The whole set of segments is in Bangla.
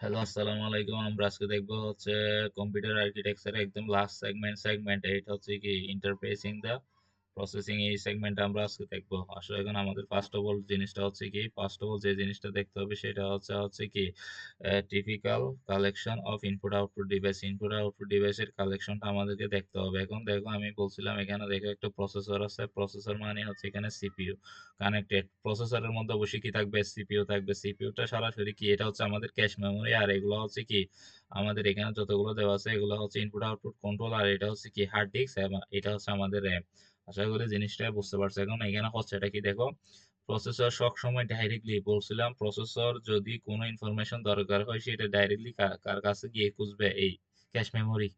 হ্যালো, আসসালামু আলাইকুম। আমরা আজকে দেখবো হচ্ছে কম্পিউটার আর্কিটেকচার একদম লাস্ট সেগমেন্ট এটা হচ্ছে কি ইন্টারফেসিং দা প্রসেসিং। এই সেগমেন্ট আমরা আজকে দেখবো। আসলে এখন আমাদের ফার্স্ট অফ অল যে জিনিসটা দেখতে হবে সেটা হচ্ছে কি typical collection of input output ডিভাইসের কালেকশনটা আমাদেরকে দেখতে হবে। এখন দেখো, আমি বলছিলাম এখানে দেখো একটা প্রসেসর আছে। প্রসেসর মানে হচ্ছে এখানে সিপিইউ কানেক্টেড। প্রসেসরের মধ্যে অবশ্যই কি থাকবে, সিপিইউ থাকবে। সিপিইউটা সরাসরি কি, এটা হচ্ছে আমাদের ক্যাশ মেমোরি, আর এগুলো হচ্ছে কি আমাদের এখানে যতগুলো দেওয়া আছে এগুলো হচ্ছে ইনপুট আউটপুট কন্ট্রোল, আর এটা হচ্ছে কি হার্ড ডিস্ক, এবং এটা হচ্ছে আমাদের র্যাম। আশা করি জিনিসটা বুঝতে পারছো। এখন এখানে হচ্ছে এটা কি দেখো, প্রসেসর সব সময় ডাইরেক্টলি বলছিলাম, প্রসেসর যদি কোনো ইনফরমেশন দরকার হয় সেটা ডাইরেক্টলি কার কাছে গিয়ে খুঁজবে, এই ক্যাশ মেমোরি।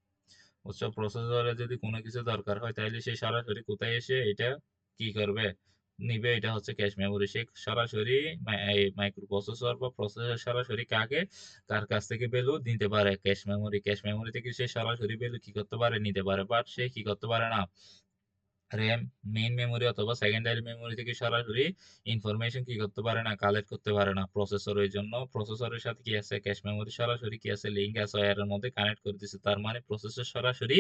বুঝছো, প্রসেসরে যদি কোনো কিছু দরকার হয় তাহলে সে সরাসরি কোথায় এসে এটা কি করবে, নিবে। এটা হচ্ছে ক্যাশ মেমোরি। সে সরাসরি মাইক্রো প্রসেসর বা প্রসেসর সরাসরি কার কাছ থেকে ভ্যালু নিতে পারে, ক্যাশ মেমোরি থেকে সে সরাসরি ভ্যালু কি করতে পারে, নিতে পারে। বাট সে কি করতে পারে না, র্যাম, মেইন মেমোরি অথবা সেকেন্ডারি মেমোরি থেকে সরাসরি ইনফরমেশন কি করতে পারে না, কালেক্ট করতে পারে না প্রসেসরের জন্য। প্রসেসরের সাথে কি আছে, ক্যাশ মেমোরি সরাসরি কি আছে, লিঙ্ক আছে, এর মধ্যে কানেক্ট করে দিচ্ছে। তার মানে প্রসেসর সরাসরি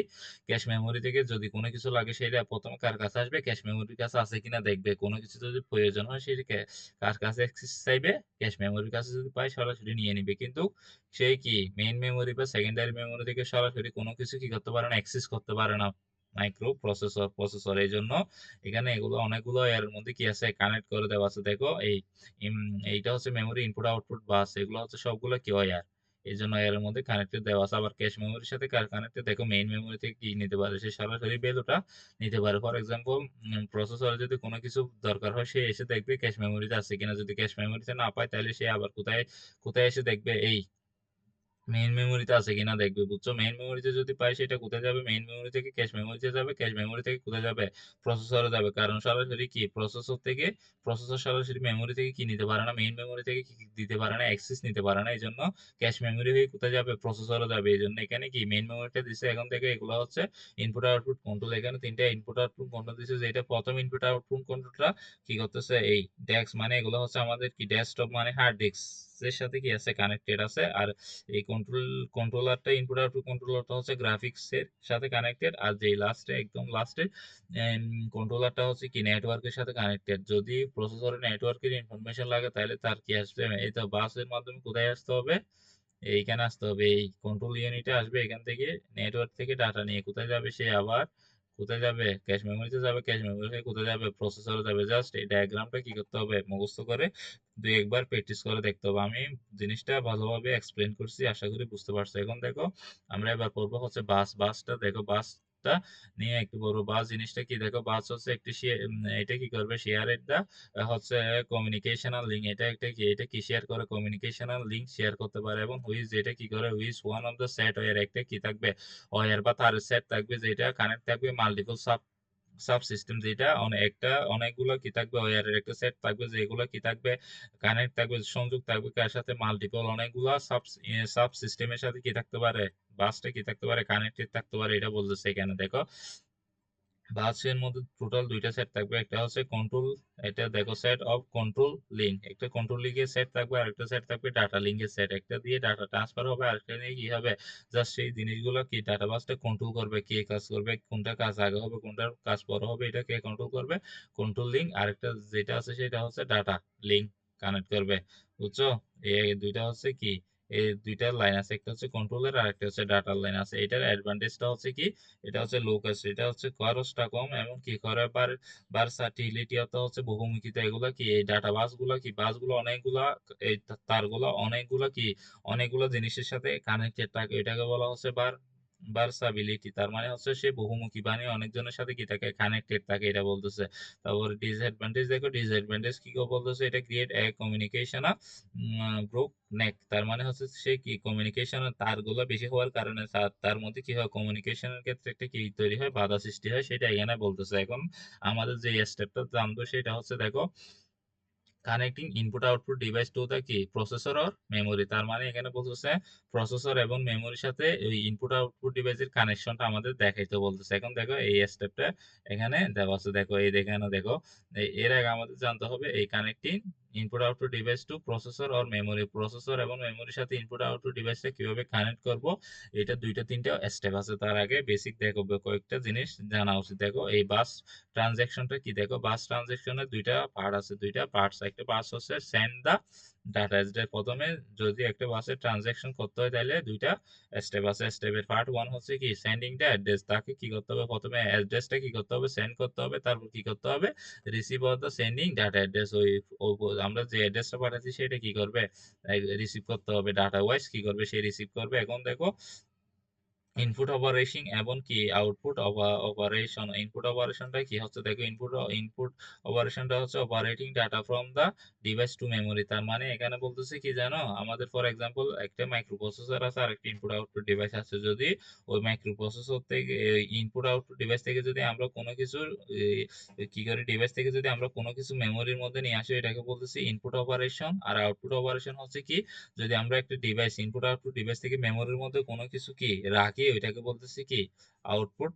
ক্যাশ মেমোরি থেকে যদি কোনো কিছু লাগে সেটা প্রথমে কার কাছে আসবে, ক্যাশ মেমোরির কাছে আছে কিনা দেখবে। কোনো কিছু যদি প্রয়োজন হয় সেটা কার কাছে অ্যাক্সেস চাইবে, ক্যাশ মেমোরির কাছে যদি পায় সরাসরি নিয়ে নিবে। কিন্তু সেই কি মেইন মেমোরি বা সেকেন্ডারি মেমোরি থেকে সরাসরি কোনো কিছু কি করতে পারে না, অ্যাক্সেস করতে পারে না মাইক্রো প্রসেসর। এই জন্য এখানে এগুলো অনেকগুলো এর মধ্যে কি আছে, কানেক্ট করে দেওয়া আছে। দেখো এইটা হচ্ছে মেমোরি ইনপুট আউটপুট বাস, এগুলো হচ্ছে সবগুলো কি ওয়্যার। এই জন্য এর মধ্যে কানেক্টেড দেওয়া আছে। আবার ক্যাশ মেমোরির সাথে কানেক্টেড, দেখো মেইন মেমোরি থেকে কি নিতে পারে, সে সরাসরি ভ্যালুটা নিতে পারে। ফর এক্সাম্পল, প্রসেসরে যদি কোনো কিছু দরকার হয় সে এসে দেখবে ক্যাশ মেমোরিতে আছে কিনা। যদি ক্যাশ মেমোরিতে না পায় তাহলে সে আবার কোথায় কোথায় এসে দেখবে, এই মেইন মেমোরিতে আছে কিনা দেখবে। বুঝছো, মেইন মেমোরিতে যদি পাই সেটা কোথায় যাবে, মেইন মেমোরি থেকে ক্যাশ মেমোরিতে যাবে, ক্যাশ মেমোরি থেকে কোথায় যাবে, প্রসেসরে যাবে। কারণ সরাসরি কি প্রসেসর সরাসরি মেমোরি থেকে কি নিতে পারে না, মেইন মেমোরি থেকে কি দিতে পারে না, অ্যাক্সেস নিতে পারে না। এই জন্য ক্যাশ মেমোরি হয়ে কোথায় যাবে, প্রসেসরে যাবে। এই জন্য এখানে কি মেইন মেমোরিটা দিছে। এখন থেকে এগুলো হচ্ছে ইনপুট আউটপুট কন্ট্রোল। এখানে তিনটা ইনপুট আউটপুট কন্ট্রোল দিছে, যেটা প্রথম ইনপুট আউটপুট কন্ট্রোলটা কি করতেছে, এই ডেস্ক মানে এগুলো হচ্ছে আমাদের কি ডেস্কটপ মানে হার্ড ডিস্ক এর সাথে কি আছে, কানেক্টেড আছে। আর এই কন্ট্রোলারটা ইনপুট আউটপুট কন্ট্রোলারটা হচ্ছে গ্রাফিক্স এর সাথে কানেক্টেড। আর যে লাস্টে একদম লাস্টে কন্ট্রোলারটা হচ্ছে কি নেটওয়ার্কের সাথে কানেক্টেড। যদি প্রসেসরে নেটওয়ার্কের ইনফরমেশন লাগে তাহলে তার কি আসবে, এই তো বাসের মাধ্যমে কোথায় আসতে হবে, এইখানে আসতে হবে। এই কন্ট্রোল ইউনিটে আসবে, এখান থেকে নেটওয়ার্ক থেকে ডাটা নিয়ে কোথায় যাবে, সে আবার কোথায় যাবে, ক্যাশ মেমোরিতে যাবে। ক্যাশ মেমোরি থেকে কোথায় যাবে, প্রসেসরে যাবে। জাস্ট এই ডায়াগ্রামটা কি করতে হবে, মুখস্থ করে দুই একবার প্র্যাকটিস করে দেখতে হবে। আমি জিনিসটা ভালোভাবে এক্সপ্লেন করছি, আশা করি বুঝতে পারছো। এখন দেখো, আমরা এবার পড়বো হচ্ছে বাসটা দেখো, বাসটা নিয়ে একটু বড়। বাস জিনিসটা কি দেখো, বাস হচ্ছে একটি এটা কি করবে, শেয়ারের দা হচ্ছে কমিউনিকেশনাল লিঙ্ক। এটা কি শেয়ার করে, কমিউনিকেশনাল লিঙ্ক শেয়ার করতে পারে। এবং হুইচ, যেটা কি করে, which one of the set were, একটা কি থাকবে, ওয়্যার বা তার সেট থাকবে, যেটা কানেক্ট থাকবে মাল্টিপল সাব সিস্টেম। যেটা অনেকগুলো কি থাকবে, ওয়্যারের একটা সেট থাকবে, যেগুলো কি থাকবে, কানেক্ট থাকবে, সংযোগ থাকবে কার সাথে, মাল্টিপল অনেকগুলো সাব সিস্টেমের সাথে কি থাকতে পারে, বাসটা কি থাকতে পারে, কানেক্টেড থাকতে পারে। এটা বলতেছে এখানে দেখো, বাসের মধ্যে টোটাল দুইটা সেট থাকবে। একটা হচ্ছে কন্ট্রোল, এটা দেখো সেট অফ কন্ট্রোল লিঙ্ক, একটা কন্ট্রোল লিঙ্কের সেট থাকবে, আরেকটা সেট থাকবে ডাটা লিঙ্কের সেট। একটা দিয়ে ডাটা ট্রান্সফার হবে, আরেকটা দিয়ে কি হবে, জাস্ট সেই জিনিসগুলো কি ডাটা বাসটা কন্ট্রোল করবে, কে কাজ করবে, কোনটা কাজ আগে হবে, কোনটার কাজ পরে হবে, এটা কে কন্ট্রোল করবে, কন্ট্রোল লিঙ্ক। আরেকটা যেটা আছে সেটা হচ্ছে ডাটা লিঙ্ক, কানেক্ট করবে। বুঝছো, এই দুইটা হচ্ছে কি, এই দুইটা লাইন আছে, একটা হচ্ছে কন্ট্রোলের আর একটা হচ্ছে ডাটার লাইন আছে। এটার অ্যাডভান্টেজটা হচ্ছে কি, এটা হচ্ছে লো কস্ট, এটা হচ্ছে খরচটা কম, এবং কি করে ভার্সাটিলিটি অর্থাৎ হচ্ছে বহুমুখিতা। এগুলা কি, এই ডাটা বাসগুলো অনেকগুলা, এই তারগুলো অনেকগুলো জিনিসের সাথে কানেক্টেড থাকে। এটাকে বলা হচ্ছে ভার্সাবিলিটি। তার মানে হচ্ছে সে বহুমুখী, মানে অনেকজনের সাথে কি থাকে, কানেক্টেড থাকে, এটা বলতেছে। তারপর ডিসঅ্যাডভান্টেজ দেখো, ডিসঅ্যাডভান্টেজ কি বলতেছে, এটা ক্রিয়েট এ কমিউনিকেশন গ্রুপ নেক। তার মানে হচ্ছে সে কি, কমিউনিকেশনের তারগুলো বেশি হওয়ার কারণে তার মধ্যে কি হয়, কমিউনিকেশনের ক্ষেত্রে একটা কি তৈরি হয়, বাধা সৃষ্টি হয়, সেটা এখানে বলতেছে। এখন আমাদের যে স্টেপটা জানবো সেটা হচ্ছে দেখো, connecting input output device to the কি প্রসেসর অর মেমোরি। তার মানে এখানে বলতেছে প্রসেসর এবং মেমোরির সাথে ওই ইনপুট আউটপুট ডিভাইসের কানেকশনটা আমাদের দেখাইতে বলতেছে। এখন দেখো এই স্টেপটা এখানে দেওয়া আছে। দেখো এই এখানে দেখো, এর আগে আমাদের জানতে হবে এই connecting input output device to processor or memory, processor এবং মেমোরির সাথে ইনপুট আউটপুট ডিভাইসটা কিভাবে কানেক্ট করব, এটা দুইটা তিনটা স্টেপ আছে। তার আগে বেসিক দেখো, কয়েকটা জিনিস জানা উচিত। দেখো এই বাস ট্রানজ্যাকশনটা কি, দেখো বাস ট্রানজ্যাকশনের দুইটা পার্ট আছে, দুইটা পার্টস। একটা পার্টস হচ্ছে সেন্ড দা ডাটা। প্রথমে যদি একটা বাসে ট্রানজ্যাকশন করতে হয় তাহলে দুইটা স্টেপ আছে। স্টেপের পার্ট ওয়ান হচ্ছে কি সেন্ডিং দ্য অ্যাড্রেস, তাকে কি করতে হবে, প্রথমে অ্যাড্রেসটা কি করতে হবে, সেন্ড করতে হবে। তারপর কি করতে হবে, receive of the sending data address, আমরা যে অ্যাড্রেসটা পাঠাচ্ছি সেটা কি করবে, রিসিভ করতে হবে। ডাটা ওয়াইজ কি করবে, সে রিসিভ করবে। এখন দেখো ইনপুট অপারেশন এবং কি আউটপুট অপারেশন। ইনপুট অপারেশনটা কি হচ্ছে, দেখো ইনপুট অপারেশনটা হচ্ছে operating data from the device to memory. তার মানে এখানে বলতেছে কি জানো, আমাদের ফর এক্সাম্পল একটা মাইক্রো প্রসেসর আছে আর একটা ইনপুট আউটপুট ডিভাইস আছে। যদি ওই মাইক্রো প্রসেসর থেকে ইনপুট আউটপুট ডিভাইস থেকে যদি আমরা কোনো কিছু কি করি, ডিভাইস থেকে যদি আমরা কোনো কিছু মেমোরির মধ্যে নিয়ে আসি, এটাকে বলতেছি ইনপুট অপারেশন। আর আউটপুট অপারেশন হচ্ছে কি, যদি আমরা একটা ডিভাইস ইনপুট আউটপুট ডিভাইস থেকে মেমোরির মধ্যে কোনো কিছু কি রাখি, ওইটাকে বলতেছি কি আউটপুট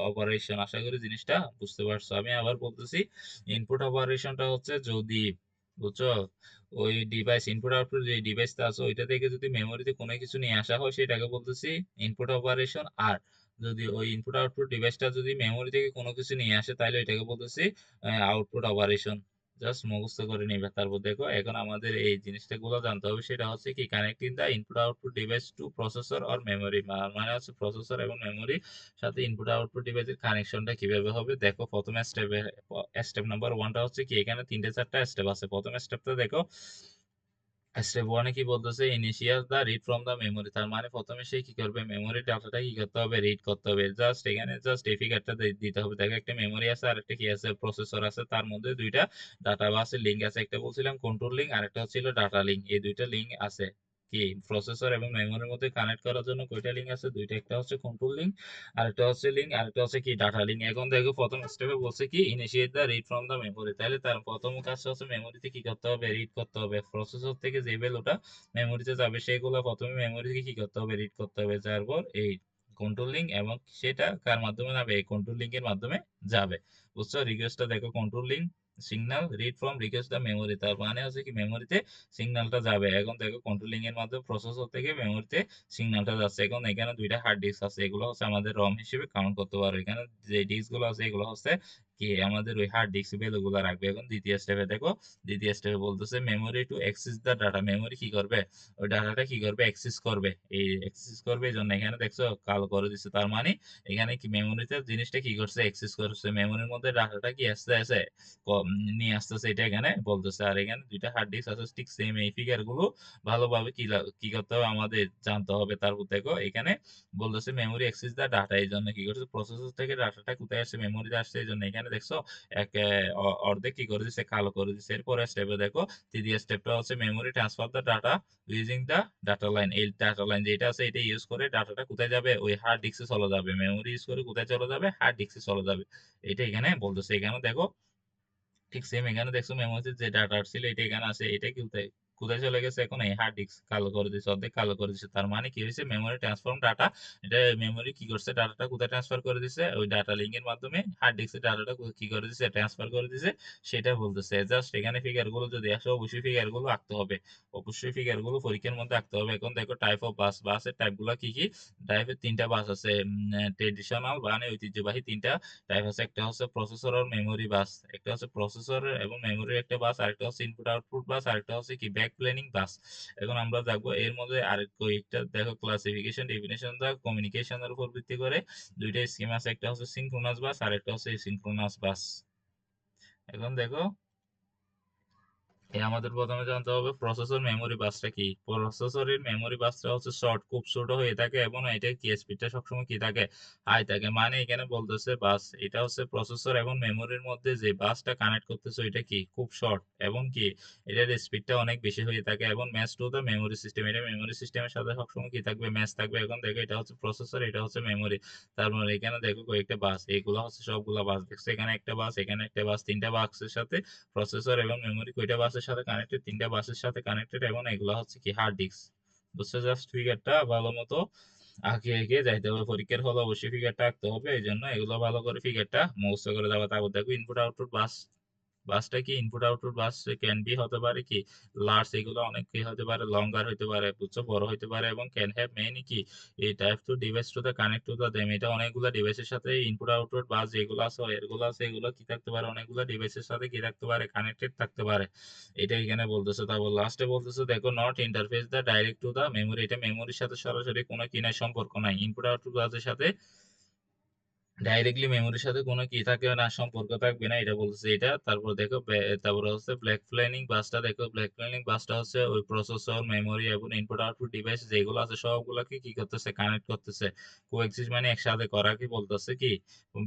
অপারেশন। আশা করি জিনিসটা বুঝতে পারছো। আমি আবার বলতেছি, ইনপুট অপারেশনটা হচ্ছে যদি, বুঝছো, ওই ডিভাইস ইনপুট আউটপুট যে ডিভাইসটা আছে ওইটা থেকে যদি মেমোরিতে কোনো কিছু নিয়ে আসা হয় সেটাকে বলতেছি ইনপুট অপারেশন। আর যদি ওই ইনপুট আউটপুট ডিভাইসটা যদি মেমোরি থেকে কোনো কিছু নিয়ে আসে তাহলে এটাকে বলতেছি আউটপুট অপারেশন। জাস্ট মুখস্থ করে নিবে। তারপর দেখো এখন আমাদের এই জিনিসটা গুলো জানতে হবে, সেটা হচ্ছে কি connecting the input output device to processor or memory. মানে হচ্ছে প্রসেসর এবং মেমোরি সাথে ইনপুট আউটপুট ডিভাইসের কানেকশনটা কিভাবে হবে। দেখো প্রথমে স্টেপ নাম্বার ওয়ানটা হচ্ছে কি, এখানে তিনটে চারটা স্টেপ আছে। প্রথম স্টেপটা দেখো, স্টেপ ওয়ানে কি বলতেছে, initial the read from the memory. তার মানে প্রথমে সে কি করবে, মেমোরি ডাটাটা কি করতে হবে, রিড করতে হবে। জাস্ট এখানে জাস্ট এই ফিগারটা দিতে হবে। দেখো একটা মেমোরি আছে আর একটা কি আছে, প্রসেসর আছে। তার মধ্যে দুইটা ডাটা বাসের লিঙ্ক আছে, একটা বলছিলাম কন্ট্রোল লিঙ্ক আর একটা হচ্ছিল ডাটা লিঙ্ক। এই দুইটা লিঙ্ক আছে কি প্রসেসর এবং মেমোরির মধ্যে কানেক্ট করার জন্য। কয়টা লিঙ্ক আছে, দুইটা। একটা হচ্ছে কন্ট্রোল লিঙ্ক আর একটা হচ্ছে লিঙ্ক আর একটা হচ্ছে কি ডাটা লিঙ্ক। এখন দেখো প্রথম স্টেপে বলছে কি initiate the read from the memory. তাহলে তার প্রথম কাজটা হচ্ছে মেমোরিতে কি করতে হবে, রিড করতে হবে। প্রসেসর থেকে যে ভ্যালুটা মেমোরিতে যাবে সেগুলো প্রথমে মেমোরি থেকে কি করতে হবে, রিড করতে হবে। তারপর এই কন্ট্রোল লিঙ্ক, এবং সেটা কার মাধ্যমে যাবে, এই কন্ট্রোল লিঙ্কের মাধ্যমে যাবে। বুঝছো, রিকোয়েস্টটা দেখো control link signal read from request the memory. তার মানে হচ্ছে কি মেমোরিতে সিগন্যালটা যাবে। এখন দেখো কন্ট্রোল লিঙ্ক এর মাধ্যমে প্রসেসর থেকে মেমোরিতে সিগন্যালটা যাচ্ছে। এখন এখানে দুইটা হার্ড ডিস্ক আছে, এগুলো হচ্ছে আমাদের রম হিসেবে কাউন্ট করতে পারো। এখানে যে ডিস্ক গুলো আছে এগুলো হচ্ছে কি আমাদের ওই হার্ড ডিস্ক ভ্যালু গুলো রাখবে। এখন দ্বিতীয় স্টেপে দেখো, দ্বিতীয় স্টেপে বলতেছে memory to access the data. Memory কি করবে, ওই ডাটাটা কি করবে, অ্যাক্সেস করবে। এই অ্যাক্সেস করবে এই জন্য এখানে দেখছো কালো করে দিচ্ছে। তার মানে এখানে কি মেমোরিতে জিনিসটা কি করছে, অ্যাক্সেস করছে। মেমোরির মধ্যে ডাটাটা কি আসতে আছে, নিয়ে আসতেছে, এটা এখানে বলতেছে। আর এখানে দুইটা হার্ড ডিস্ক আছে, ঠিক সেম। এই ফিগার গুলো ভালোভাবে কি করতে হবে আমাদের জানতে হবে। তারপর দেখো এখানে বলতেছে মেমোরি অ্যাক্সেস দা ডাটা। এই জন্য কি করছে, প্রসেসর থেকে ডাটাটা কোথায় আসছে, মেমোরিতে আসছে। এই জন্য এখানে দেখছো এক অর্ধেক কি করে দিচ্ছে, কালো করে দিচ্ছে। এরপরে স্টেপে দেখো, তৃতীয় স্টেপটা হচ্ছে মেমোরি ট্রান্সফার দা ডাটা ইউজিং দা ডাটা লাইন। এই ডাটা লাইন যেটা আছে এটা ইউজ করে ডাটাটা কোথায় যাবে, ওই হার্ড ডিস্কে চলে যাবে। মেমোরি ইউজ করে কোথায় চলে যাবে, হার্ড ডিস্কে চলে যাবে। এটা এখানে বলতেছে। এখানে দেখো ঠিক সেম, এখানে দেখছো মেমোরিতে যে ডাটা ছিল এটা এখানে আছে। এটা কি কোথায় কোথায় চলে গেছে, এখন এই হার্ড ডিস্ক কালো করে দিচ্ছে, অর্ধেক কালো করে দিচ্ছে। তার মানে কি হয়েছে, মেমোরি ট্রান্সফর্ম ডাটা। এটা মেমোরি কি করছে, ডাটাটা কোথায় ট্রান্সফার করে দিছে, ওই ডাটা লিঙ্কের মাধ্যমে হার্ড ডিস্কের ডাটাটা কি করে দিছে, ট্রান্সফার করে দিছে। সেটা বলতেছে। জাস্ট এখানে ফিগার গুলো যদি আসে অবশ্যই ফিগার গুলো আঁকতে হবে, অবশ্যই ফিগার গুলো পরীক্ষার মধ্যে আঁকতে হবে। এখন দেখো টাইপ অফ বাস, বাসের টাইপ গুলো কি কি। টাইপের তিনটা বাস আছে, ট্রেডিশনাল মানে ঐতিহ্যবাহী তিনটা টাইপ আছে। একটা হচ্ছে প্রসেসর আর মেমোরি বাস, একটা হচ্ছে প্রসেসর এবং মেমোরির একটা বাস, আরেকটা হচ্ছে ইনপুট আউটপুট বাস, আরেকটা হচ্ছে কি ব্যাক প্ল্যানিং বাস। এখন আমরা দেখবো এর মধ্যে আরেক কয়েকটা দেখো ক্লাসিফিকেশন ডেফিনেশন দা কমিউনিকেশনের উপর ভিত্তি করে দুইটা স্কিম আছে। একটা হচ্ছে সিনক্রোনাস বাস আর একটা হচ্ছে সিনক্রোনাস বাস। এখন দেখো আমাদের প্রথমে জানতে হবে প্রসেসর মেমোরি বাসটা কি। প্রসেসরের মেমোরি বাসটা হচ্ছে শর্ট, খুব ছোট হয়ে থাকে এবং এটা কি স্পিডটা সবসময় কি থাকে, হাই থাকে। মানে এখানে বলতেছে বাস, এটা হচ্ছে প্রসেসর এবং মেমোরির মধ্যে যে বাসটা কানেক্ট করতেছে এটা কি খুব শর্ট এবং কি এটার স্পিডটা অনেক বেশি হয়ে থাকে এবং match to the memory system. এটা মেমোরি সিস্টেমের সাথে সবসময় কি থাকবে, ম্যাচ থাকবে। এখন দেখো এটা হচ্ছে প্রসেসর, এটা হচ্ছে মেমোরি। তারপর এখানে দেখো কয়েকটা বাস, এগুলো হচ্ছে সবগুলা বাস দেখছো। এখানে একটা বাস, এখানে একটা বাস, তিনটা বাসের সাথে প্রসেসর এবং মেমোরি কয়টা বাসের সাথে কানেক্টেড, তিনটা বাসের সাথে কানেক্টেড। এবং এগুলো হচ্ছে কি হার্ড ডিস্ক। বুঝছো, জাস্ট ফিগারটা ভালো মতো আঁকে এঁকে যাইতে হবে। পরীক্ষার হলে অবশ্যই ফিগারটা আঁকতে হবে, এই জন্য এগুলো ভালো করে ফিগারটা মুখস্থ করে দেওয়া। তারপর দেখো ইনপুট আউটপুট বাস বাসটা কি input output bus can be হতে পারে কি লার্জ, এগুলো অনেক কি হতে পারে, লঙ্গার হতে পারে, বুঝছো, বড় হতে পারে, এবং ক্যান হ্যাভ মেনি কি এই type to device to the connect to the them. এটা অনেকগুলো ডিভাইসের সাথে ইনপুট আউটপুট বাস যেগুলো আছে এগুলো আছে, এগুলো কি থাকতে পারে, অনেকগুলো ডিভাইসের সাথে কি থাকতে পারে, কানেক্টেড থাকতে পারে। এটা এখানে বলতেছে। তারপর লাস্টে বলতেছে দেখো not interface the direct to the memory, এটা মেমোরির সাথে সরাসরি কোনো কি নাই, সম্পর্ক নাই, ইনপুট আউটপুট বাসের সাথে ডাইরেক্টলি মেমোরির সাথে কোনো কি থাকবে না, সম্পর্ক থাকবে না, এটা বলতেছে এটা। তারপর দেখো তারপরে হচ্ছে ব্ল্যাক প্ল্যানিং বাসটা, দেখো ব্ল্যাক প্ল্যানিং বাসটা হচ্ছে ওই প্রসেসর, মেমোরি এবং ইনপুট আউটপুট ডিভাইস যেগুলো আছে সবগুলোকে কি করতেছে, কানেক্ট করতেছে। কোএক্সিস্ট মানে একসাথে করা কি বলতেছে কি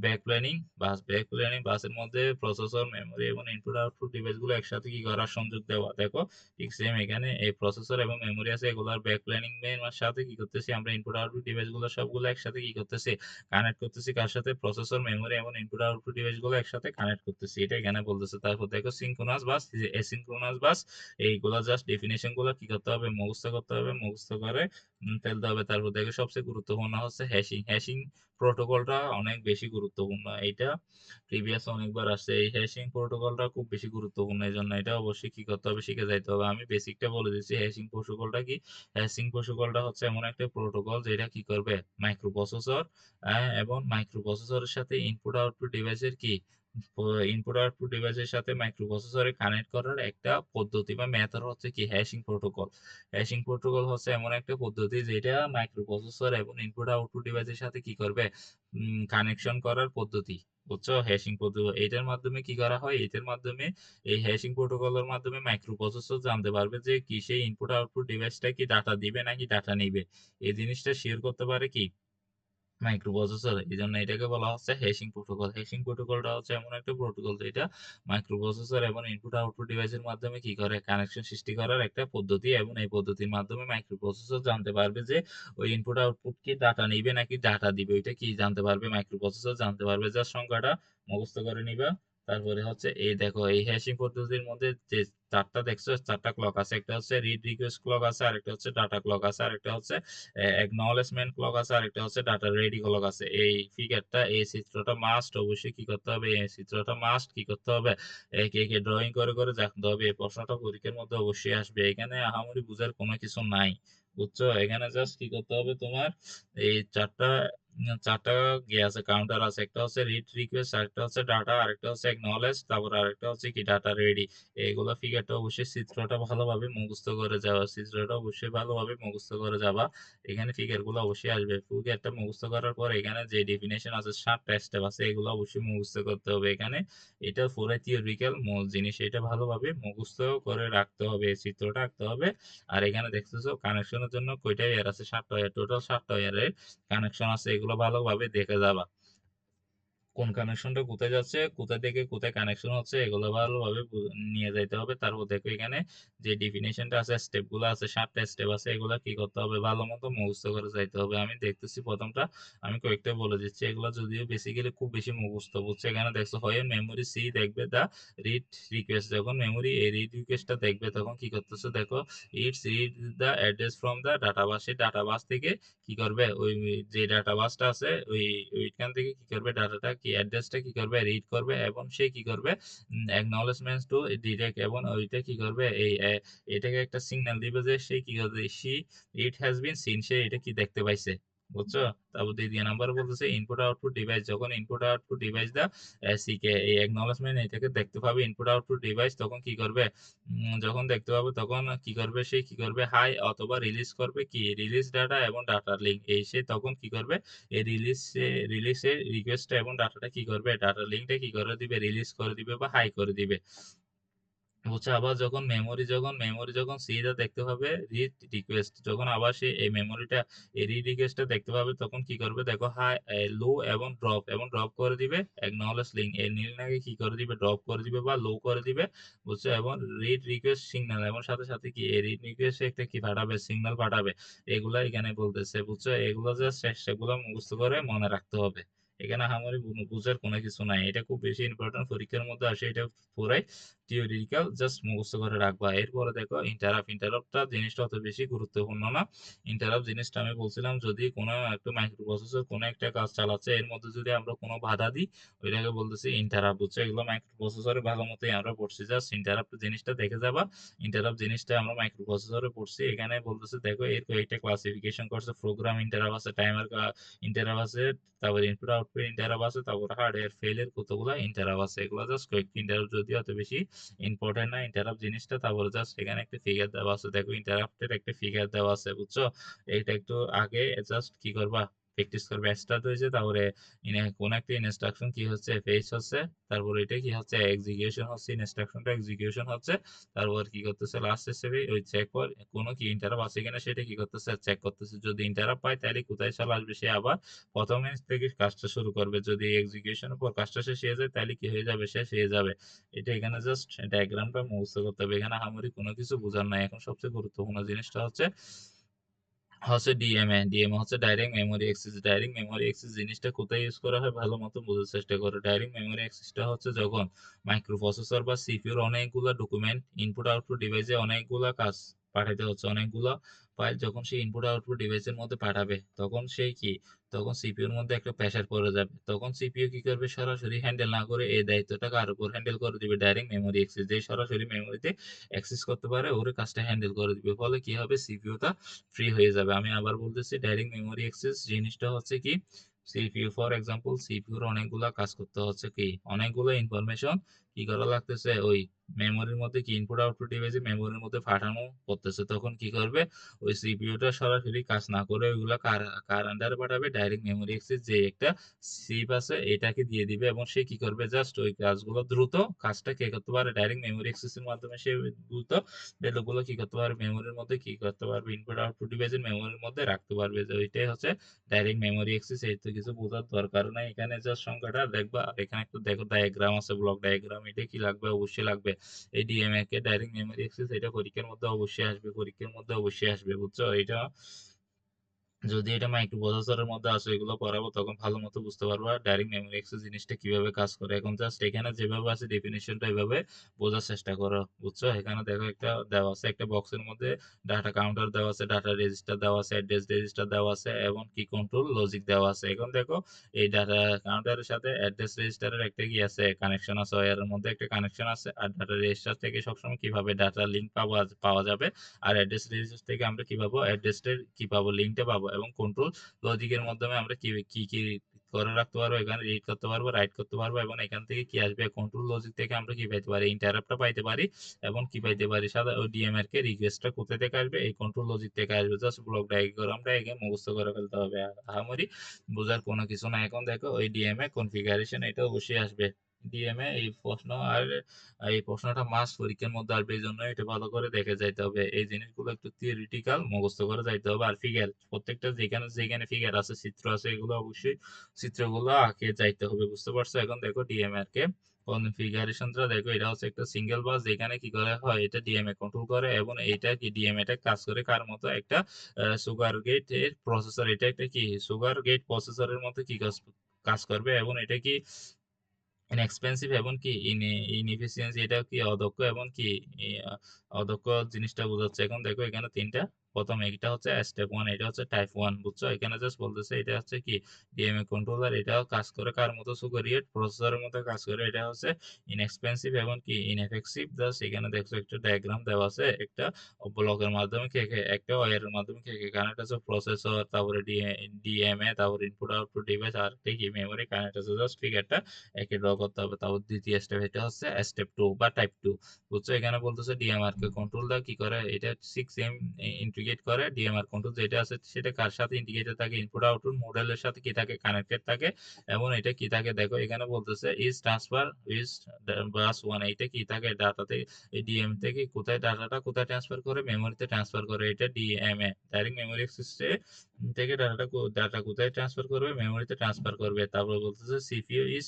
ব্যাক প্ল্যানিং বাস। ব্যাক প্ল্যানিং বাসের মধ্যে প্রসেসর, মেমোরি এবং ইনপুট আউটপুট ডিভাইস গুলো একসাথে কি করার সংযোগ দেওয়া। দেখো ঠিক সেম এখানে এই প্রসেসর এবং মেমোরি আছে, এগুলোর ব্যাক প্ল্যানিং এর সাথে কি করতেছি আমরা, ইনপুট আউটপুট ডিভাইস গুলো সবগুলো একসাথে কি করতেছি, কানেক্ট করতেছি। কার সাথে, প্রসেসর, মেমোরি এবং ইনপুট আউটপুট ডিভাইস গুলো একসাথে কানেক্ট করতেছি, এটা এখানে বলতেছে। তারপর দেখো সিনক্রোনাস বাস, এসিনক্রোনাস বাস, এইগুলো জাস্ট ডেফিনেশন গুলো কি করতে হবে, মুখস্থ করতে হবে, মুখস্থ করে ফেলতে হবে। তারপর দেখো সবচেয়ে গুরুত্বপূর্ণ হচ্ছে হ্যাশিং। হ্যাশিং প্রোটোকলটা অনেক বেশি গুরুত্বপূর্ণ, এইটা প্রিভিয়াস অনেকবার আসছে। এই হ্যাশিং প্রোটোকলটা খুব বেশি গুরুত্বপূর্ণ, এই জন্য এটা অবশ্যই কি করতে হবে, শিখে যাইতে হবে। আমি বেসিকটা বলে দিচ্ছি হ্যাশিং প্রোটোকলটা কি। হ্যাশিং প্রোটোকলটা হচ্ছে এমন একটা প্রোটোকল যেটা কি করবে, মাইক্রো প্রসেসর এবং মাইক্রো প্রসেসরের সাথে ইনপুট আউটপুট ডিভাইসের কি ইনপুট আউটপুট ডিভাইসের সাথে মাইক্রো প্রসেসরে কানেক্ট করার একটা পদ্ধতি বা মেথড হচ্ছে কি হ্যাশিং প্রোটোকল। হ্যাশিং প্রোটোকল হচ্ছে এমন একটা পদ্ধতি যেটা মাইক্রো প্রসেসর এবং ইনপুট আউটপুট ডিভাইসের সাথে কি করবে, কানেকশন করার পদ্ধতি। বুঝছো, হ্যাশিং পদ্ধতি এটার মাধ্যমে কি করা হয়, এটার মাধ্যমে এই হ্যাশিং প্রোটোকলের মাধ্যমে মাইক্রো প্রসেসর জানতে পারবে যে কি সেই ইনপুট আউটপুট ডিভাইসটা কি ডাটা দিবে নাকি ডাটা নিবে, এই জিনিসটা শেয়ার করতে পারে কি মাইক্রো প্রসেসর। এই জন্য এটাকে বলা হচ্ছে হ্যাশিং প্রোটোকল। হ্যাশিং প্রোটোকলটা হচ্ছে এমন একটা প্রোটোকল যেটা মাইক্রো প্রসেসর এবং ইনপুট আউটপুট ডিভাইসের মাধ্যমে কি করে, কানেকশন সৃষ্টি করার একটা পদ্ধতি, এবং এই পদ্ধতির মাধ্যমে মাইক্রো প্রসেসর জানতে পারবে যে ওই ইনপুট আউটপুট কি ডাটা নিবে নাকি ডাটা দিবে, ওইটা কি জানতে পারবে, মাইক্রো প্রসেসর জানতে পারবে। যার সংখ্যাটা মুখস্থ করে নিবা। তারপরে হচ্ছে এই দেখো এই হ্যাশিং পদ্ধতির মধ্যে যে চারটা দেখছো, চারটা ক্লক আছে, একটা হচ্ছে রিড রিকোয়েস্ট ক্লক আছে, আরেকটা হচ্ছে ডাটা ক্লক আছে, আরেকটা হচ্ছে একনলেজমেন্ট ক্লক আছে, আরেকটা হচ্ছে ডাটা রেডি ক্লক আছে। এই ফিগারটা, এই চিত্রটা মাস্ট অবশ্যই কি করতে হবে, এই চিত্রটা মাস্ট কি করতে হবে, একে একে ড্রয়িং করে করে দেখতে হবে। এই প্রশ্নটা পরীক্ষার মধ্যে অবশ্যই আসবে, এখানে আহামরি বুঝার কোনো কিছু নাই। বুঝছো, এখানে জাস্ট কি করতে হবে তোমার, এই চারটা আছে, কাউন্টার আছে, একটা হচ্ছে রিড রিকোয়েস্ট, আরেকটা হচ্ছে ডাটা, আরেকটা হচ্ছে একনলেজ, তারপর আরেকটা হচ্ছে কি ডাটা রেডি। এইগুলো ফিগারটা অবশ্যই, চিত্রটা ভালোভাবে মুখস্থ করে যাওয়া, চিত্রটা অবশ্যই ভালোভাবে মুখস্থ করে যাবা। এখানে ফিগার গুলো অবশ্যই আসবে। ফিগারটা মুখস্থ করার পর এখানে যে ডেফিনেশন আছে, 7টা স্টেপ আছে, এগুলো অবশ্যই মুখস্থ করতে হবে। এখানে এটা পুরো থিওরিক্যাল মূল জিনিস, এটা ভালোভাবে মুখস্থ করে রাখতে হবে, এই চিত্রটা আঁকতে হবে। আর এখানে দেখতেছো কানেকশনের জন্য কয়টা ওয়্যার আছে, 7টা ওয়্যার, টোটাল 7টা ওয়্যারের কানেকশন আছে, এগুলো ভালোভাবে দেখে যাবা। কোন কানেকশনটা কোথায় যাচ্ছে, কোথা থেকে কোথায় কানেকশন হচ্ছে, এগুলো ভালোভাবে নিয়ে যাইতে হবে। তারপর দেখো এখানে যে ডিফিনেশনটা আছে, স্টেপ গুলো আছে, 7টা স্টেপ আছে, এগুলা কি করতে হবে, ভালো মতো মুখস্থ করে যাইতে হবে। আমি দেখতেছি প্রথমটা, আমি কয়েকটা বলে দিচ্ছি, এগুলো যদিও বেসিক্যালি খুব বেশি মুখস্থ। বুঝছে, এখানে দেখছো হয় মেমোরি সি দেখবে দা রিড রিকোয়েস্ট, যখন মেমোরি এই রিড রিকোয়েস্টটা দেখবে তখন কি করতেছে দেখো, it's read the address from the database. সেই ডাটাবাস থেকে কি করবে, ওই যে ডাটাবাসটা আছে ওইখান থেকে কি করবে, ডাটাটা কি অ্যাড্রেসটা কি করবে, রিড করবে, এবং সে কি করবে অ্যাকনলেজমেন্ট টু ডিরেক্ট, এবং ওইটা কি করবে এই এটাকে একটা সিগন্যাল দিবে যে সে কি করবে, ইট হ্যাজ বিন সিন, সে এটা কি দেখতে পাইছে। বুঝছো, তারপর দ্বিতীয় নাম্বার বলতেছে ইনপুট আউটপুট ডিভাইস, যখন ইনপুট আউটপুট ডিভাইস দা সিকে এই অ্যাকনলেজমেন্ট এটাকে দেখতে পাবে ইনপুট আউটপুট ডিভাইস, তখন কি করবে, যখন দেখতে পাবে তখন কি করবে, সে কি করবে হাই অথবা রিলিজ করবে কি রিলিজ ডাটা এবং ডাটা লিঙ্ক, এই সে তখন কি করবে এই রিলিজের রিকোয়েস্টটা এবং ডাটাটা কি করবে, ডাটা লিঙ্কটা কি করে দিবে, রিলিজ করে দিবে বা হাই করে দিবে। বুঝছো, আবার যখন মেমোরি যখন সিটা দেখতে পাবে রিড রিকোয়েস্ট, যখন আবার সে এই মেমোরিটা এই রিড রিকোয়েস্টটা দেখতে পাবে তখন কি করবে দেখো হাই লো এবং ড্রপ করে দিবে একনলেজ লিঙ্ক, এই নীলটাকে কি করে দিবে, ড্রপ করে দিবে বা লো করে দিবে। বুঝছো, এবং রিড রিকোয়েস্ট সিগন্যাল, এবং সাথে সাথে কি এই রিড রিকোয়েস্ট একটা কি পাঠাবে, সিগন্যাল পাঠাবে। এগুলা এখানে বলতেছে। বুঝছো, এগুলো জাস্ট সেগুলো মুখস্থ করে মনে রাখতে হবে। এখানে আহামরি বুঝার কোনো কিছু নাই, এটা খুব বেশি ইম্পর্টেন্ট, পরীক্ষার মধ্যে আসে এটা পুরাই। থিওরিটিক্যাল, জাস্ট মুখস্থ করে রাখবা। এরপরে দেখো ইন্টারাপ্টটা জিনিসটা অত বেশি গুরুত্বপূর্ণ না। ইন্টারাপ্ট জিনিসটা আমি বলছিলাম, যদি কোনো একটা মাইক্রোপ্রসেসর কোনো একটা কাজ চালাচ্ছে, এর মধ্যে যদি আমরা কোনো বাধা দিই, ওইটাকে বলতেছি ইন্টারাপ্ট। বুঝছো, এগুলো মাইক্রোপ্রসেসরে ভালো মতোই আমরা পড়ছি, জাস্ট ইন্টারাপ্ট জিনিসটা দেখে যাবা। ইন্টারাপ্ট জিনিসটা আমরা মাইক্রোপ্রসেসরে পড়ছি। এখানে বলতেছে দেখো এর কয়েকটা ক্লাসিফিকেশন করছে, প্রোগ্রাম ইন্টারাপ্ট আছে, টাইমার ইন্টারাপ্ট আছে, তারপর ইনপুট আউটপুট ইন্টারাপ্ট আছে, তারপর হার্ডওয়্যার ফেলের কতগুলো ইন্টারাপ্ট আছে। এগুলো জাস্ট কয়েকটি ইন্টারাপ্ট, যদি অত বেশি ইম্পর্টেন্ট না ইন্টারাপ্ট জিনিসটা। তারপরে জাস্ট এখানে একটা ফিগার দেওয়া আছে, দেখো ইন্টারাপ্টের একটা ফিগার দেওয়া আছে, বুঝছো। এইটা একটু আগে জাস্ট কি করবা, প্র্যাকটিস করবে। স্টার্ট হয়েছে, তারপরে কোন একটা ইনস্ট্রাকশন কি হচ্ছে, ফেচ হচ্ছে, তারপর এটা কি হচ্ছে, এক্সিকিউশন হচ্ছে, ইনস্ট্রাকশনটা এক্সিকিউশন হচ্ছে। তারপর কি করতেছে, লাস্ট হিসেবে ওই চেক পর কোনো কি ইন্টারাপ্ট আছে কিনা সেটা কি করতেছে, চেক করতেছে। যদি ইন্টারাপ্ট পায় তাহলে কোথায় চলে আসবে, সে আবার প্রথমে থেকে কাজটা শুরু করবে। যদি এক্সিকিউশনের পর কাজটা শেষ হয়ে যায় তাহলে কি হয়ে যাবে, শেষ হয়ে যাবে। এটা এখানে জাস্ট ডায়াগ্রামটা মুখস্থ করতে হবে, এখানে আহামরি কোনো কিছু বোঝার নাই। এখন সবচেয়ে গুরুত্বপূর্ণ জিনিসটা হচ্ছে হচ্ছে ডিএমএ। ডিএমএ হচ্ছে direct memory access. Direct memory access জিনিসটা কোথায় ইউজ করা হয়, ভালো মতো বোঝার চেষ্টা করো। ডাইরেক্ট মেমোরি অ্যাক্সেসটা হচ্ছে যখন মাইক্রোপ্রসেসর বা সিপিইউর অনেকগুলা ডকুমেন্ট, ইনপুট আউটপুট ডিভাইসে অনেকগুলা কাজ পাঠাতে হচ্ছে, অনেকগুলা ফাইল যখন সে ইনপুট আউটপুট ডিভাইসের মধ্যে পাঠাবে, তখন সেই কি, তখন সিপিইউর মধ্যে একটা প্রেসার পড়ে যাবে। তখন সিপিইউ কি করবে, সরাসরি হ্যান্ডেল না করে এই দায়িত্বটা কার উপর হ্যান্ডেল করে দিবে, ডাইরেক্ট মেমোরি অ্যাক্সেস। যে সরাসরি মেমোরিতে অ্যাক্সেস করতে পারে, ওর কাজটা হ্যান্ডেল করে দিবে। ফলে কি হবে, সিপিইউটা ফ্রি হয়ে যাবে। আমি আবার বলতেছি, ডাইরেক্ট মেমোরি অ্যাক্সেস জিনিসটা হচ্ছে কি, সিপিইউ ফর এক্সাম্পল, সিপিইউর অনেকগুলা কাজ করতে হচ্ছে, কি অনেকগুলো ইনফরমেশন কি করা লাগতেছে, ওই মেমোরির মধ্যে কি ইনপুট আউটপুট ডিভাইসে মেমোরির মধ্যে পাঠানো করতেছে। তখন কি করবে, ওই সিপিইউটা সরাসরি কাজ না করে ওইগুলা কার কার আন্ডারে পাঠাবে, ডাইরেক্ট মেমোরি অ্যাক্সেস যে একটা সিপ আছে এটাকে দিয়ে দিবে, এবং সে কি করবে, জাস্ট ওই কাজগুলো দ্রুত, কাজটা কে করতে পারে, ডাইরেক্ট মেমোরি অ্যাক্সেসের মাধ্যমে সে দ্রুত ভ্যালুগুলো কি করতে পারবে, মেমোরির মধ্যে কি করতে পারবে, ইনপুট আউটপুট ডিভাইসের মেমোরির মধ্যে রাখতে পারবে। যে ওইটাই হচ্ছে ডাইরেক্ট মেমোরি অ্যাক্সেস। এই তো কিছু বোঝার দরকার নাই, এখানে জাস্ট সংখ্যাটা দেখবা। আর এখানে একটু দেখো ডায়াগ্রাম আছে, ব্লক ডায়াগ্রাম, এটা কি লাগবে, অবশ্যই লাগবে। এই ডিএমএ কে ডাইরেক্ট মেমোরি অ্যাক্সেস, এটা পরীক্ষার মধ্যে অবশ্যই আসবে, পরীক্ষার মধ্যে অবশ্যই আসবে, বুঝছো। এটা যদি এটা মাইক্রোপ্রসেসরের মধ্যে আসে, এগুলো পড়াবো, তখন ভালো মতো বুঝতে পারবা ডাইরেক্ট মেমোরি অ্যাক্সেস জিনিসটা কিভাবে কাজ করে। এখন জাস্ট এখানে যেভাবে আছে ডেফিনিশনটা এভাবে বোঝার চেষ্টা করো, বুঝছো। এখানে দেখো একটা দেওয়া আছে, একটা বক্সের মধ্যে ডাটা কাউন্টার দেওয়া আছে, ডাটা রেজিস্টার দেওয়া আছে, অ্যাড্রেস রেজিস্টার দেওয়া আছে, এবং কি কন্ট্রোল লজিক দেওয়া আছে। এখন দেখো এই ডাটা কাউন্টারের সাথে অ্যাড্রেস রেজিস্টারের একটা কি আছে, কানেকশন আছে, এর মধ্যে একটা কানেকশন আছে। আর ডাটা রেজিস্টার থেকে সবসময় কিভাবে ডাটা লিঙ্ক পাওয়া পাওয়া যাবে, আর অ্যাড্রেস রেজিস্টার থেকে আমরা কি পাবো, অ্যাড্রেসটা কি পাবো, লিঙ্কটা পাবো। এবং কন্ট্রোল লজিকের মাধ্যমে আমরা কি কি কি করে রাখতে পারবো, এখানে রিড করতে পারবো, রাইট করতে পারবো। এবং এখান থেকে কি আসবে, কন্ট্রোল লজিক থেকে আমরা কি পাইতে পারি, ইন্টারাপ্টটা পাইতে পারি। এবং কি পাইতে পারি, সাদা ওই ডিএমআর কে রিকোয়েস্টটা কোথা থেকে আসবে, এই কন্ট্রোল লজিক থেকে আসবে। জাস্ট ব্লক ডায়াগ্রামটা আগে মুখস্থ করে ফেলতে হবে, আর আহামরি বোঝার কোনো কিছু না। এখন দেখো ওই ডিএমএ কনফিগারেশন, এটা অবশ্যই আসবে ডিএমএ এই প্রশ্ন। আর এই প্রশ্নটা মাস পরীক্ষার মধ্যে আসবে, এই জন্য এটা ভালো করে দেখে যাইতে হবে। এই জিনিসগুলো একটু থিওরিটিক্যাল মুখস্থ করে যাইতে হবে। আর ফিগার, প্রত্যেকটা যেখানে যেখানে ফিগার আছে, চিত্র আছে, এগুলো অবশ্যই চিত্রগুলো আঁকে যাইতে হবে, বুঝতে পারছো। এখন দেখো ডিএমআর কে কনফিগারেশনটা দেখো, এটা হচ্ছে একটা সিঙ্গেল বাস, যেখানে কি করে হয়, এটা ডিএমএ কন্ট্রোল করে। এবং এইটা কি, ডিএমএ টা কাজ করে কার মতো, একটা সুগার গেট এর প্রসেসর। এটা একটা কি, সুগার গেট প্রসেসরের মতো কি কাজ কাজ করবে। এবং এটা কি ইনএক্সপেন্সিভ, এবং কি ইনএফিসিয়েন্সি, এটা কি অদক্ষ, এবং কি অদক্ষ জিনিসটা বোঝাচ্ছে। এখন দেখো এখানে তিনটা, প্রথম এটা হচ্ছে স্টেপ ওয়ান, এটা হচ্ছে টাইপ ওয়ান, বুঝছো। এখানে জাস্ট বলতেছে এটা হচ্ছে কি, ডিএমএ কন্ট্রোলার, এটাও কাজ করে কার মতো, সুপারিয়েট প্রসেসরের মতো কাজ করে। এটা হচ্ছে ইনএক্সপেন্সিভ এবং কি ইনএফেক্সিভ। জাস্ট এখানে দেখছো একটা ডায়াগ্রাম দেওয়া আছে, একটা ব্লকের মাধ্যমে কে কে, একটা ওয়্যারের মাধ্যমে কে কে কানেক্ট আছে, প্রসেসর, তারপরে ডিএমএ, তারপরে ইনপুট আউটপুট ডিভাইস, আর একটা কি মেমোরি কানেক্ট আছে। জাস্ট ফিগারটা একে ড্র করতে হবে। তারপর দ্বিতীয় স্টেপ, এটা হচ্ছে স্টেপ টু বা টাইপ টু, বুঝছো। এখানে বলতেছে ডিএমআর কে কন্ট্রোল দা কি করে, এটা 6M ইন্টিগ্রেট করে। ডিএমআর কন্ট্রোল যেটা আছে সেটা কার সাথে ইন্টিগ্রেটেড থাকে, ইনপুট আউটপুট মডেলের সাথে কি থাকে, কানেক্টেড থাকে। এবং এটা কি থাকে, দেখো এখানে বলতেছে is transfer is bus one, এইটা কি থাকে, ডাটাতে এই ডিএম থেকে কোথায় ডাটাটা কোথায় ট্রান্সফার করে, মেমোরিতে ট্রান্সফার করে। এটা ডিএমএ ডাইরেক্ট মেমোরি অ্যাক্সেসে থেকে ডাটা কোথায় ট্রান্সফার করবে? মেমোরিতে ট্রান্সফার করবে। তারপর বলতেছে সিপিইউ ইজ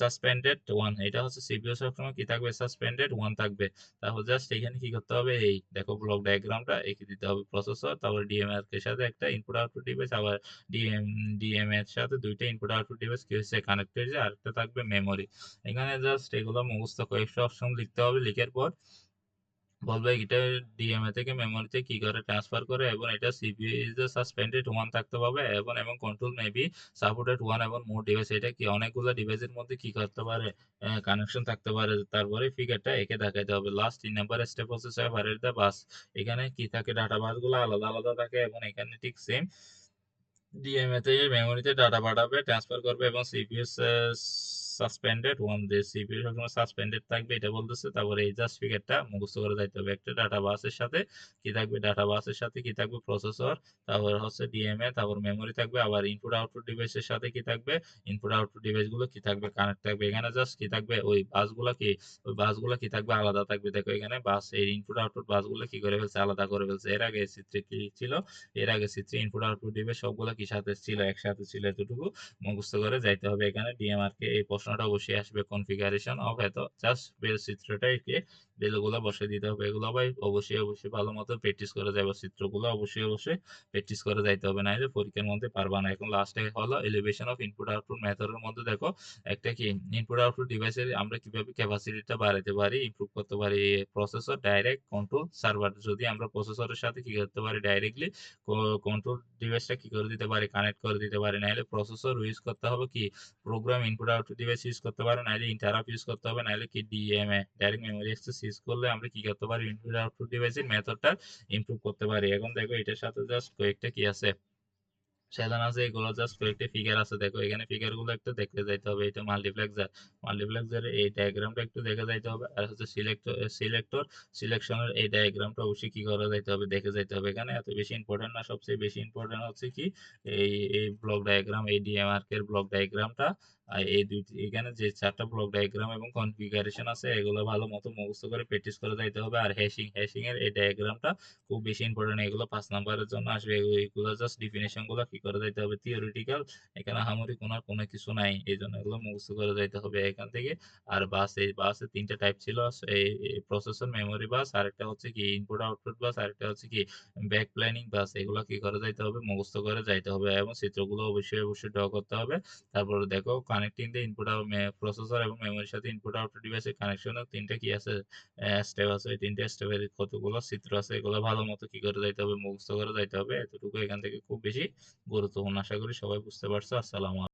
সাসপেন্ডেড 1, এটা হচ্ছে সিপিইউ সবসময় কি থাকবে? সাসপেন্ডেড 1 থাকবে। তারপর জাস্ট এখানে কি করতে হবে? এই দেখো ব্লক ডায়াগ্রামটা এঁকে দিতে হবে। প্রসেসর, তারপর ডিএমএর এর সাথে একটা ইনপুট আউটপুট ডিভাইস, আবার ডিএম এর সাথে দুইটা ইনপুট আউটপুট ডিভাইস কি হচ্ছে? কানেক্টেড, যে আরেকটা থাকবে মেমোরি। এখানে জাস্ট এগুলো মুখস্থ কয়েকটা অপশন লিখতে হবে। লিখার পর বলবে এটা ডিএমএ থেকে মেমোরিতে কি করে ট্রান্সফার করে, এবং এটা সিপিইউ ইজ দ্য সাসপেন্ডেড 1 থাকতে পাবে, এবং কন্ট্রোল মেবি সাপোর্টেড 1 এবং মোর ডিভাইস, এটা কি অনেকগুলো ডিভাইসের মধ্যে কি করতে পারে? কানেকশন থাকতে পারে। তারপরে ফিগারটা একে দেখাইতে হবে। লাস্ট 3 নাম্বার স্টেপ হচ্ছে সেপারেট দ্য বাস। এখানে কি থাকে? ডাটা বাস গুলো আলাদা আলাদা থাকে, এবং এখানে ঠিক সেম ডিএমএ থেকে মেমোরিতে ডাটা পাঠাবে, ট্রান্সফার করবে, এবং সিপিইউ সাসপেন্ডেড 1 দিয়ে সিপিইউ সবসময় সাসপেন্ডেড থাকবে এটা বলতেছে। তারপরে এই জাস্ট ফিগারটা মুখস্থ করে যাইতে হবে। একটা ডাটা বাসের সাথে কি থাকবে? ডাটা বাসের সাথে কি থাকবে? প্রসেসর, তারপর হচ্ছে ডিএমএ, তারপর মেমোরি থাকবে, আবার ইনপুট আউটপুট ডিভাইসের সাথে কি থাকবে? ইনপুট আউটপুট ডিভাইস গুলো কি থাকবে? কানেক্ট থাকবে। এখানে জাস্ট কি থাকবে? ওই বাসগুলো কি থাকবে? আলাদা থাকবে। দেখো এখানে বাস, এই ইনপুট আউটপুট বাসগুলো কি করে ফেলছে? আলাদা করে ফেলছে। এর আগে চিত্রে কি ছিল? এর আগে চিত্রে ইনপুট আউটপুট ডিভাইস সবগুলো কি সাথে ছিল? একসাথে ছিল। এতটুকু মুখস্থ করে যাইতে হবে। এখানে ডিএমআর কে এই প্রশ্নটা অবশ্যই আসবে, কনফিগারেশন অফ এত, জাস্ট বেল চিত্রটাই কে বেলগুলো বসে দিতে হবে। এগুলো ভাই অবশ্যই অবশ্যই ভালো মতো প্র্যাকটিস করে যাবে। চিত্রগুলো অবশ্যই অবশ্যই প্র্যাকটিস করে যাইতে হবে, নাইলে পরীক্ষার মধ্যে পারবা না। এখন লাস্টে হলো এলিভেশন অফ ইনপুট আউটপুট মেথডের মধ্যে দেখো একটা কি ইনপুট আউটপুট ডিভাইসের আমরা কিভাবে ক্যাপাসিটিটা বাড়াতে পারি, ইমপ্রুভ করতে পারি। প্রসেসর ডাইরেক্ট কন্ট্রোল সার্ভার, যদি আমরা প্রসেসরের সাথে কি করতে পারি? ডাইরেক্টলি কন্ট্রোল ডিভাইসটা কি করে দিতে পারি? কানেক্ট করে দিতে পারি। নাহলে প্রসেসর ইউজ করতে হবে কি program input output device use করতে পারে, নাহলে ইন্টারাপ্ট ইউজ করতে হবে, নাহলে কি DMA direct memory access use করলে আমরা কি করতে পারি? ইনপুট আউটপুট ডিভাইসের মেথডটা ইমপ্রুভ করতে পারি। এখন দেখো এটার সাথে জাস্ট কয়েকটা কি আছে, সেদান আছে, এগুলো জাস্ট কয়েকটা ফিগার আছে। দেখো এখানে ফিগার গুলো একটু দেখতে যাইতে হবে। এটা মাল্টিপ্লেক্সার, মাল্টিপ্লেক্সারের এই ডায়াগ্রামটা একটু দেখে যাইতে হবে। আর হচ্ছে সিলেকশনের এই ডায়াগ্রামটা অবশ্যই কি করা যাইতে হবে? দেখে যাইতে হবে। এখানে এত বেশি ইম্পর্টেন্ট না, সবচেয়ে বেশি ইম্পর্টেন্ট হচ্ছে কি এই এই ব্লক ডায়াগ্রাম, এই ডিএমআরকে এর ব্লক ডায়াগ্রামটা। আর এই দুইটি এখানে যে চারটা ব্লক ডায়াগ্রাম এবং কনফিগারেশন আছে, এগুলো ভালো মতো মুখস্থ করে প্র্যাকটিস করে যাইতে হবে। আর হ্যাশিং এর এই ডায়াগ্রামটা খুব বেশি ইম্পর্টেন্ট। এগুলো 5 নাম্বারের জন্য আসবে। এগুলো জাস্ট ডিফিনেশন গুলো কি করে যাইতে হবে? থিওরিটিক্যাল, এখানে আহামরি কোনো কিছু নাই, এই জন্য এগুলো মুখস্থ করে যাইতে হবে এখান থেকে। আর এই বাসে 3টা টাইপ ছিল, এই প্রসেসর মেমোরি বাস, আরেকটা হচ্ছে কি ইনপুট আউটপুট বাস, আরেকটা হচ্ছে কি ব্যাক প্ল্যানিং বাস। এগুলো কি করে যাইতে হবে? মুখস্থ করে যাইতে হবে, এবং চিত্রগুলো অবশ্যই অবশ্যই ড্র করতে হবে। তারপর দেখো কানেক্টিং দ্য ইনপুট প্রসেসর এবং মেমোরির সাথে ইনপুট আউটপুট ডিভাইসের কানেকশনের 3টা কি আছে? স্টেপ আছে। এই 3টে স্টেপের কতগুলো চিত্র আছে, এগুলো ভালো মতো কি করে যাইতে হবে? মুখস্থ করে যাইতে হবে। এতটুকু এখান থেকে খুব বেশি গুরুত্বপূর্ণ। আশা করি সবাই বুঝতে পারছো। আসসালামু আলাইকুম।